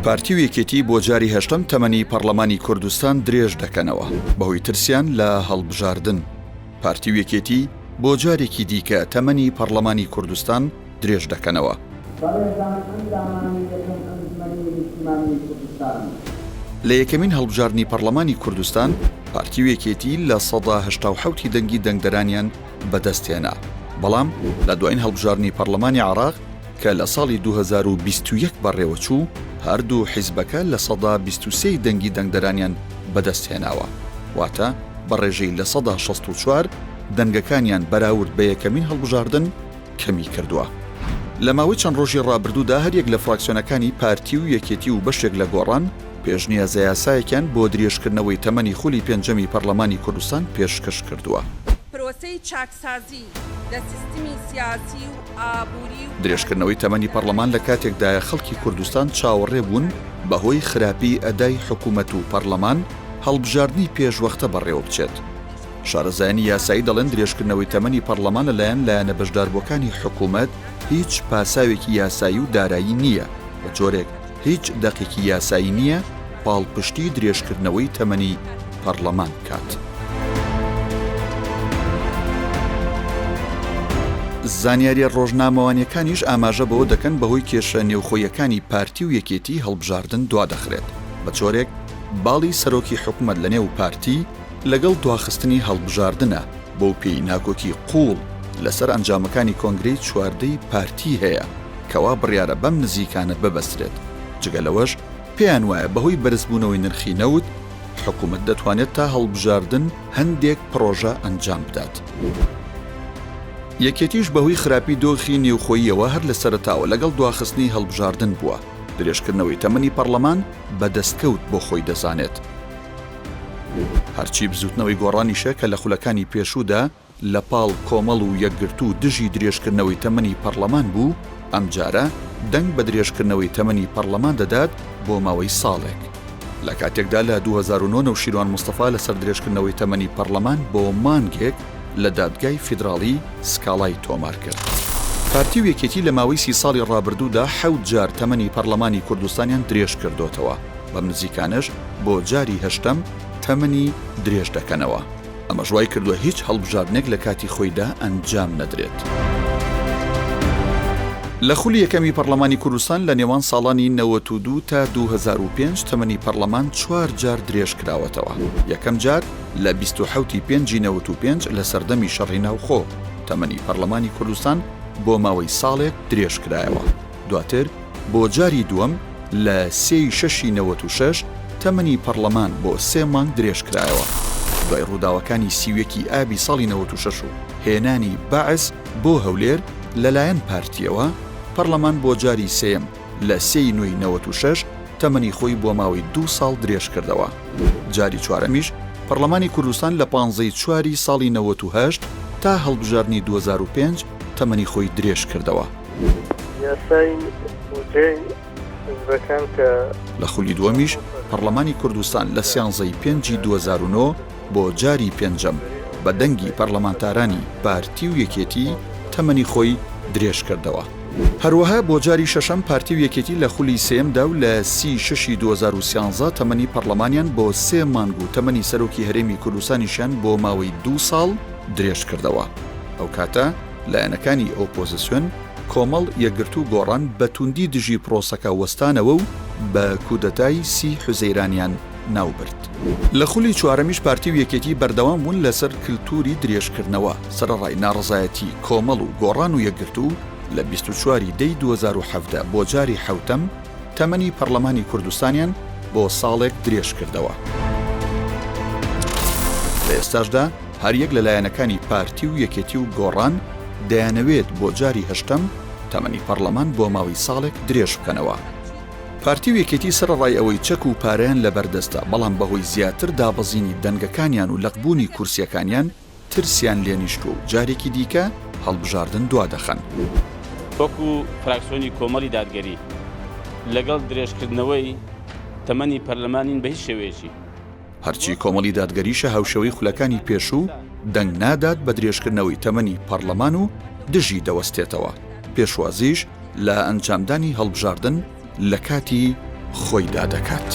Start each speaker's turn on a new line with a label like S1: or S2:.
S1: پارتی و یەکێتی بۆ جاری هەشتم تەمەنی پەرلەمانی کوردستان درێژ دەکەنەوە بەهۆی ترسیان لە هەڵبژاردن. پارتی و یەکێتی بۆ جارێکی دیکە تەمەنی پەرلەمانی کوردستان درێژ دەکەنەوە. لە یەکەمین هەڵبژاردنی پەرلەمانی کوردستان پارتی و یەکێتی لە ١٨٧ دەنگی دەنگدەرانیان بەدەستێنا، بەڵام لە دوایین هەڵبژاردنی پەرلەمانی عێراق کە لە ساڵی 2021 بەڕێوەچوو هەردوو حیزبەکە لە 123 دەنگی دەنگدەرانیان بەدەستهێناوە، واتە بەڕێژەی لە 164 دەنگەکانیان بەراورد بە یەکەمین هەڵبژاردن کەمی کردووە. لە ماوەی چەند ڕۆژی ڕابردوودا هەریەک لە فراکسیۆنەکانی پارتی و یەکێتی و بەشێک لە گۆڕان پێشنیازە یاسایەکیان بۆ درێژکردنەوەی تەمەنی خولی پێنجەمی پەرلەمانی کوردستان پێشکەش کردووە.
S2: پرۆسەی چاکسازی لە سیستمی سیاسی و ئابووری و
S1: درێژکردنەوەی تەمەنی پەرلەمان لە کاتێکدایە خەڵکی کوردستان چاوەڕێ بوون بەهۆی خراپی ئەدای حکوومەت و پەرلەمان هەڵبژاردنی پێشوەختە بەڕێوە بچێت. شارەزایانی یاسایی دەڵێن درێژکردنەوەی تەمەنی پەرلەمان لەلایەن لایەنە بەشداربووەکانی حکوومەت هیچ پاساوێکی یاسایی و دارایی نییە، بە جۆرێک هیچ دەقێکی یاسایی نییە پاڵپشتی درێژکردنەوەی تەمەنی پەرلەمان بکات. زانیاریە ڕۆژنامەوانیەکانیش ئاماژە بەوە دەکەن بەهۆی کێشە نێوخۆیەکانی پارتی و یەکێتی هەڵبژاردن دوا دەخرێت، بە جۆرێک باڵی سەرۆکی حکوومەت لە نێو پارتی لەگەڵ دواخستنی هەڵبژاردنە بۆ پێی ناکۆکی قوڵ لەسەر ئەنجامەکانی کۆنگرەی چواردەی پارتی هەیە کەوا بڕیارە بەم نزیکانە ببەسترێت. جگەلەوەش پێیان وایە بەهۆی بەرزبوونەوەی نرخی نەوت حکوومەت دەتوانێت تا هەڵبژاردن هەندێک پرۆژە ئەنجام بدات. یەکێتیش بەهۆی خراپی دۆخی نێوخۆییەوە هەر لە سەرەتاوە لەگەڵ دواخستنی هەڵبژاردن بووە. درێژکردنەوەی تەمەنی پەرلەمان بەدەستکەوت بۆ خۆی دەزانێت. هەرچی بزوتنەوەی گۆڕانیشە کە لە خولەکانی پێشوودا لە پاڵ کۆمەڵ و یەکگرتو دژی درێژکردنەوەی تەمەنی پەرلەمان بوو، ئەم جارە دەنگ بە درێژکردنەوەی تەمەنی پەرلەمان دەدات بۆ ماوەی ساڵێک. لە کاتێکدا لە 2009 نەوشیروان مستەفا لەسەر درێژکردنەوەی تەمەنی پەرلەمان بۆ مانگێک لە دادگای فیدراڵی سکاڵای تۆمار کرد. پارتی و یەکێتی لە ماوەی 30 ساڵی ڕابردوودا 7 جار تەمەنی پەرلەمانی کوردستانیان درێژ کردوتەوە، بەم نزیکانش بۆ جاری هەشتم تەمەنی درێژ دەکەنەوە. ئەمە ژوای کردووە هیچ هەڵبژاردنێک لە کاتی خۆیدا ئەنجام نەدرێت. لە خولی یەکەمی پەرلەمانی کوردستان لە نێوان ساڵانی 92 تا 2005 تەمەنی پەرلەمان 4 جار درێژ کراوەتەوە. یەکەم جار لە 27 پێنجی 95 لە سەردەمی شەڕی ناوخۆ تەمەنی پەرلەمانی کوردستان بۆ ماوەی ساڵێک درێژ کرایەوە. دواتر بۆ جاری دووەم لە 3/6/96 تەمەنی پەرلەمان بۆ 3 مانگ درێژ کرایەوە. دوای ڕووداوەکانی سیوێکی ئابی ساڵی 96 و هێنانی بەعس بۆ هەولێر لەلایەن پارتیەوە، پەرلەمان بۆ جاری سێم لە 3/9/96 تەمەنی خۆی بۆ ماوەی 2 ساڵ درێژ کردەوە. جاری چوارەمیش پەرلەمانی کوردستان لە 15/4 ساڵی 98 تا هەڵبژاردنی 2005 تەمەنی خۆی درێژ کردەوە. لە خولی دووەمیش پەرلەمانی کوردستان لە 13/5/2009 بۆ جاری پێنجەم بە دەنگی پەرلەمانتارانی پارتی و یەکێتی تەمەنی خۆی درێژ کردەوە. هەروەها بۆ جاری شەشەم پارتی و یەکێتی لە خولی سێمدا و لە 30/6/2013 تەمەنی پەرلەمانیان بۆ 3 مانگ و تەمەنی سەرۆکی هەرێمی کوردستانیشان بۆ ماوەی 2 ساڵ درێژ کردەوە. ئەو کاتە لایەنەکانی ئۆپۆزیسیۆن کۆمەڵ یەکگرتو و گۆڕان بە توندی دژی پرۆسەکە وەستانەوە و بە کودەتای 30 حوزەیرانیان ناوبرد. لە خولی چوارەمیش پارتی و یەکێتی بەردەوام بوون لەسەر کللتوری درێژکردنەوە سەرڕای ناڕزایەتی کۆمەڵ و گۆڕان و یەکگرتو لە 24 دەی 2017 بۆ جاری حوتەم تەمەنی پەرلەمانی کوردستانیان بۆ ساڵێک درێژ کردەوە. لە ئێستاشدا هەریەک لە لایەنەکانی پارتی و یەکێتی و گۆڕان دەیانەوێت بۆ جاری هەشتم تەمەنی پەرلەمان بۆ ماوەی ساڵێک درێژ بکەنەوە. پارتی و یەکێتی سەرڕای ئەوەی چەک و پارەیان لە بەردەستە، بەڵام بەهۆی زیاتر دابەزینی دەنگەکانیان و لەقبوونی کورسیەکانیان ترسیان لێنیشتووە و جارێکی دیکە هەڵبژاردن دوا دەخەن.
S3: وەکو فراکسیۆنی کۆمەڵی دادگەری لەگەڵ درێژکردنەوەی تەمەنی پەرلەمانین بە هیچ شێوەیەکی
S1: هەرچی کۆمەڵی دادگەریشە هاوشەوەی خولەکانی پێشوو دەنگ نادات بە درێژکردنەوەی تەمەنی پەرلەمان و دژی دەوەستێتەوە. پێشوازیش لە ئەنجامدانی هەڵبژاردن لە کاتی خۆی دادەکات.